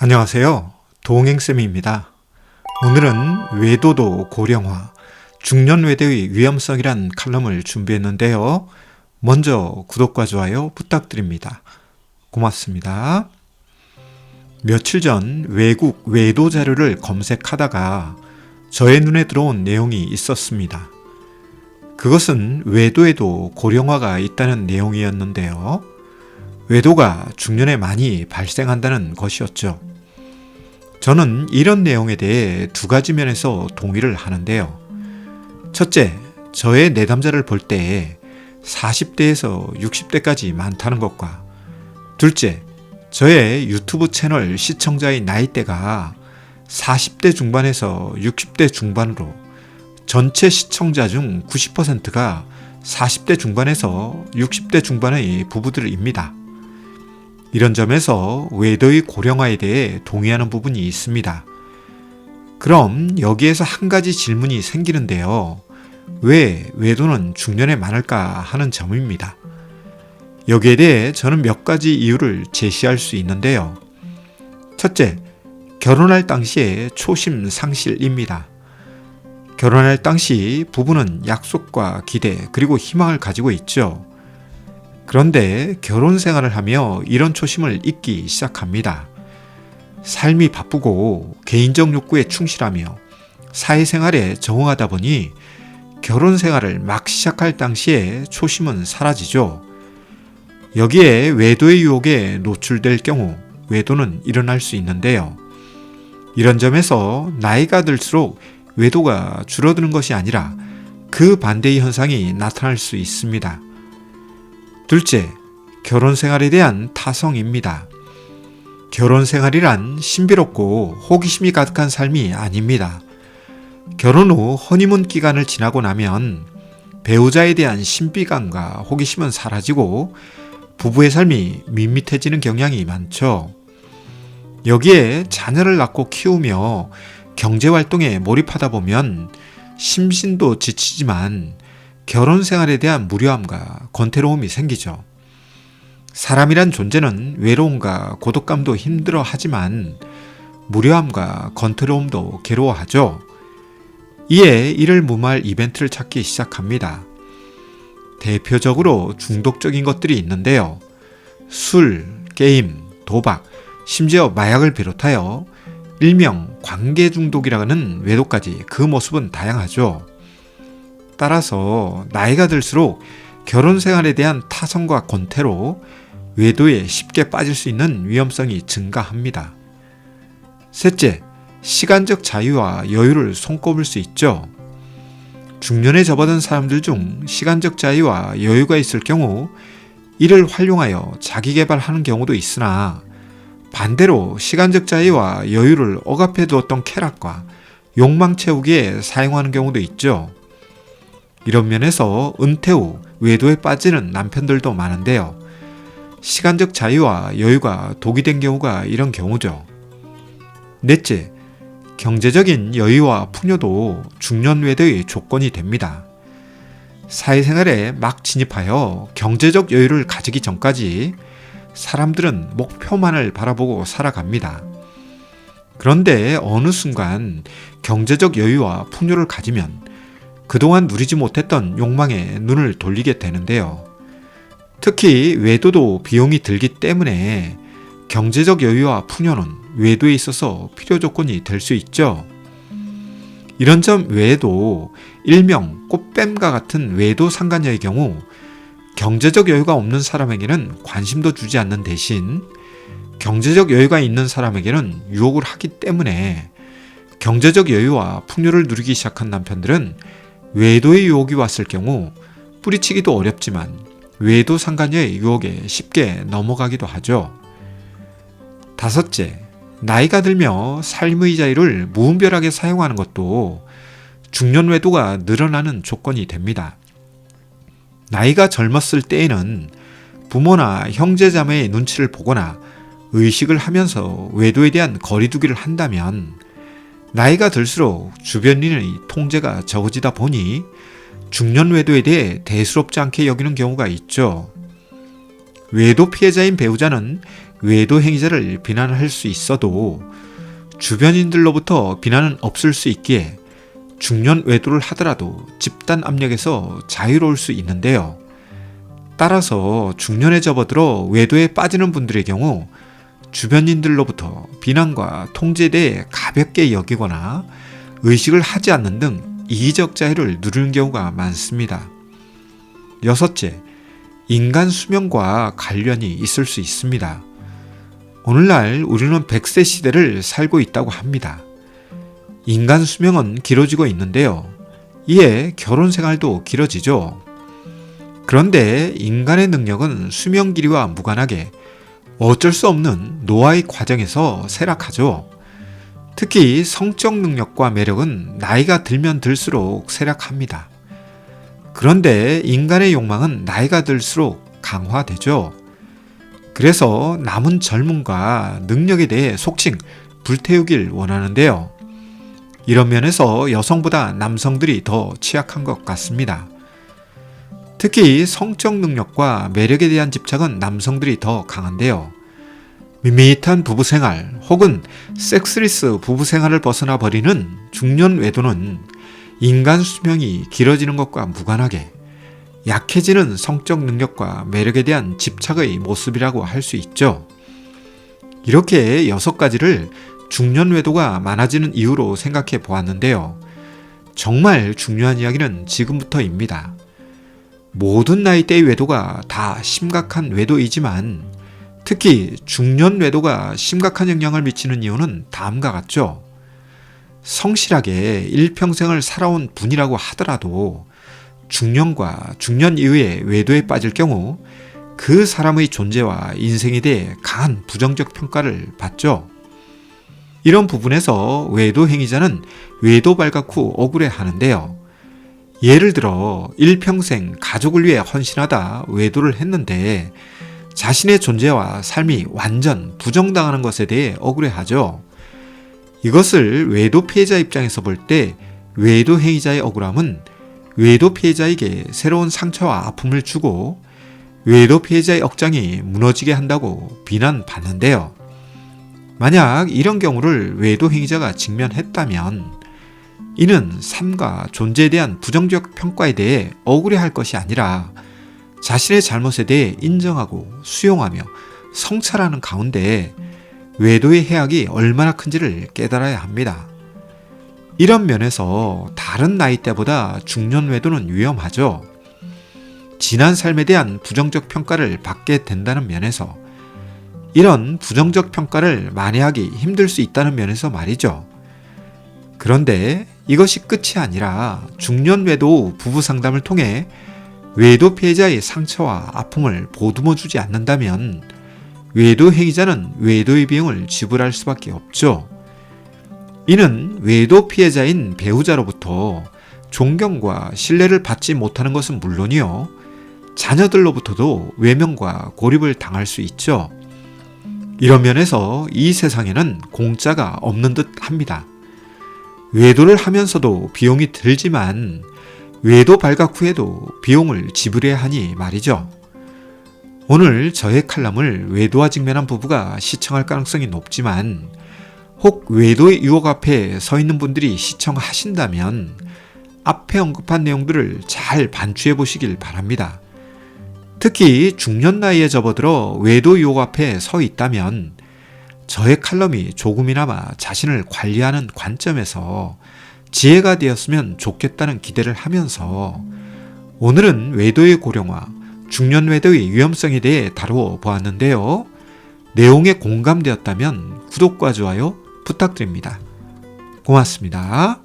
안녕하세요. 도홍행쌤입니다. 오늘은 외도도 고령화, 중년 외도의 위험성이란 칼럼을 준비했는데요. 먼저 구독과 좋아요 부탁드립니다. 고맙습니다. 며칠 전 외국 외도 자료를 검색하다가 저의 눈에 들어온 내용이 있었습니다. 그것은 외도에도 고령화가 있다는 내용이었는데요. 외도가 중년에 많이 발생한다는 것이었죠. 저는 이런 내용에 대해 두 가지 면에서 동의를 하는데요. 첫째, 저의 내담자를 볼 때 40대에서 60대까지 많다는 것과, 둘째, 저의 유튜브 채널 시청자의 나이대가 40대 중반에서 60대 중반으로 전체 시청자 중 90%가 40대 중반에서 60대 중반의 부부들입니다. 이런 점에서 외도의 고령화에 대해 동의하는 부분이 있습니다. 그럼 여기에서 한 가지 질문이 생기는데요. 왜 외도는 중년에 많을까 하는 점입니다. 여기에 대해 저는 몇 가지 이유를 제시할 수 있는데요. 첫째, 결혼할 당시의 초심 상실입니다. 결혼할 당시 부부는 약속과 기대 그리고 희망을 가지고 있죠. 그런데 결혼 생활을 하며 이런 초심을 잊기 시작합니다. 삶이 바쁘고 개인적 욕구에 충실하며 사회생활에 적응하다 보니 결혼 생활을 막 시작할 당시에 초심은 사라지죠. 여기에 외도의 유혹에 노출될 경우 외도는 일어날 수 있는데요. 이런 점에서 나이가 들수록 외도가 줄어드는 것이 아니라 그 반대의 현상이 나타날 수 있습니다. 둘째, 결혼 생활에 대한 타성입니다. 결혼 생활이란 신비롭고 호기심이 가득한 삶이 아닙니다. 결혼 후 허니문 기간을 지나고 나면 배우자에 대한 신비감과 호기심은 사라지고 부부의 삶이 밋밋해지는 경향이 많죠. 여기에 자녀를 낳고 키우며 경제활동에 몰입하다 보면 심신도 지치지만 결혼 생활에 대한 무료함과 권태로움이 생기죠. 사람이란 존재는 외로움과 고독감도 힘들어 하지만 무료함과 권태로움도 괴로워하죠. 이에 이를 무마할 이벤트를 찾기 시작합니다. 대표적으로 중독적인 것들이 있는데요. 술, 게임, 도박, 심지어 마약을 비롯하여 일명 관계 중독이라는 외도까지 그 모습은 다양하죠. 따라서 나이가 들수록 결혼 생활에 대한 타성과 권태로 외도에 쉽게 빠질 수 있는 위험성이 증가합니다. 셋째, 시간적 자유와 여유를 손꼽을 수 있죠. 중년에 접어든 사람들 중 시간적 자유와 여유가 있을 경우 이를 활용하여 자기 개발하는 경우도 있으나 반대로 시간적 자유와 여유를 억압해 두었던 쾌락과 욕망 채우기에 사용하는 경우도 있죠. 이런 면에서 은퇴 후 외도에 빠지는 남편들도 많은데요. 시간적 자유와 여유가 독이 된 경우가 이런 경우죠. 넷째, 경제적인 여유와 풍요도 중년 외도의 조건이 됩니다. 사회생활에 막 진입하여 경제적 여유를 가지기 전까지 사람들은 목표만을 바라보고 살아갑니다. 그런데 어느 순간 경제적 여유와 풍요를 가지면 그동안 누리지 못했던 욕망에 눈을 돌리게 되는데요. 특히 외도도 비용이 들기 때문에 경제적 여유와 풍요는 외도에 있어서 필요 조건이 될 수 있죠. 이런 점 외에도 일명 꽃뱀과 같은 외도 상간녀의 경우 경제적 여유가 없는 사람에게는 관심도 주지 않는 대신 경제적 여유가 있는 사람에게는 유혹을 하기 때문에 경제적 여유와 풍요를 누리기 시작한 남편들은 외도의 유혹이 왔을 경우 뿌리치기도 어렵지만 외도 상간녀의 유혹에 쉽게 넘어가기도 하죠. 다섯째, 나이가 들며 삶의 자유를 무분별하게 사용하는 것도 중년 외도가 늘어나는 조건이 됩니다. 나이가 젊었을 때에는 부모나 형제자매의 눈치를 보거나 의식을 하면서 외도에 대한 거리두기를 한다면 나이가 들수록 주변인의 통제가 적어지다 보니 중년 외도에 대해 대수롭지 않게 여기는 경우가 있죠. 외도 피해자인 배우자는 외도 행위자를 비난할 수 있어도 주변인들로부터 비난은 없을 수 있기에 중년 외도를 하더라도 집단 압력에서 자유로울 수 있는데요. 따라서 중년에 접어들어 외도에 빠지는 분들의 경우 주변인들로부터 비난과 통제에 대해 가볍게 여기거나 의식을 하지 않는 등 이기적 자유를 누리는 경우가 많습니다. 여섯째, 인간 수명과 관련이 있을 수 있습니다. 오늘날 우리는 100세 시대를 살고 있다고 합니다. 인간 수명은 길어지고 있는데요. 이에 결혼 생활도 길어지죠. 그런데 인간의 능력은 수명 길이와 무관하게 어쩔 수 없는 노화의 과정에서 쇠락하죠. 특히 성적 능력과 매력은 나이가 들면 들수록 쇠락합니다. 그런데 인간의 욕망은 나이가 들수록 강화되죠. 그래서 남은 젊음과 능력에 대해 속칭 불태우길 원하는데요. 이런 면에서 여성보다 남성들이 더 취약한 것 같습니다. 특히 성적 능력과 매력에 대한 집착은 남성들이 더 강한데요. 밋밋한 부부생활 혹은 섹스리스 부부생활을 벗어나 버리는 중년 외도는 인간 수명이 길어지는 것과 무관하게 약해지는 성적 능력과 매력에 대한 집착의 모습이라고 할 수 있죠. 이렇게 6가지를 중년 외도가 많아지는 이유로 생각해 보았는데요. 정말 중요한 이야기는 지금부터입니다. 모든 나이대의 외도가 다 심각한 외도이지만 특히 중년 외도가 심각한 영향을 미치는 이유는 다음과 같죠. 성실하게 일평생을 살아온 분이라고 하더라도 중년과 중년 이후에 외도에 빠질 경우 그 사람의 존재와 인생에 대해 강한 부정적 평가를 받죠. 이런 부분에서 외도 행위자는 외도 발각 후 억울해하는데요. 예를 들어 일평생 가족을 위해 헌신하다 외도를 했는데 자신의 존재와 삶이 완전 부정당하는 것에 대해 억울해하죠. 이것을 외도 피해자 입장에서 볼 때 외도 행위자의 억울함은 외도 피해자에게 새로운 상처와 아픔을 주고 외도 피해자의 억장이 무너지게 한다고 비난받는데요. 만약 이런 경우를 외도 행위자가 직면했다면 이는 삶과 존재에 대한 부정적 평가에 대해 억울해할 것이 아니라 자신의 잘못에 대해 인정하고 수용하며 성찰하는 가운데 외도의 해악이 얼마나 큰지를 깨달아야 합니다. 이런 면에서 다른 나이대보다 중년 외도는 위험하죠. 지난 삶에 대한 부정적 평가를 받게 된다는 면에서 이런 부정적 평가를 만회하기 힘들 수 있다는 면에서 말이죠. 그런데 이것이 끝이 아니라 중년 외도 부부 상담을 통해 외도 피해자의 상처와 아픔을 보듬어 주지 않는다면 외도 행위자는 외도의 비용을 지불할 수밖에 없죠. 이는 외도 피해자인 배우자로부터 존경과 신뢰를 받지 못하는 것은 물론이요, 자녀들로부터도 외면과 고립을 당할 수 있죠. 이런 면에서 이 세상에는 공짜가 없는 듯 합니다. 외도를 하면서도 비용이 들지만 외도 발각 후에도 비용을 지불해야 하니 말이죠. 오늘 저의 칼럼을 외도와 직면한 부부가 시청할 가능성이 높지만 혹 외도의 유혹 앞에 서 있는 분들이 시청하신다면 앞에 언급한 내용들을 잘 반추해 보시길 바랍니다. 특히 중년 나이에 접어들어 외도 유혹 앞에 서 있다면 저의 칼럼이 조금이나마 자신을 관리하는 관점에서 지혜가 되었으면 좋겠다는 기대를 하면서 오늘은 외도의 고령화, 중년 외도의 위험성에 대해 다루어 보았는데요. 내용에 공감되었다면 구독과 좋아요 부탁드립니다. 고맙습니다.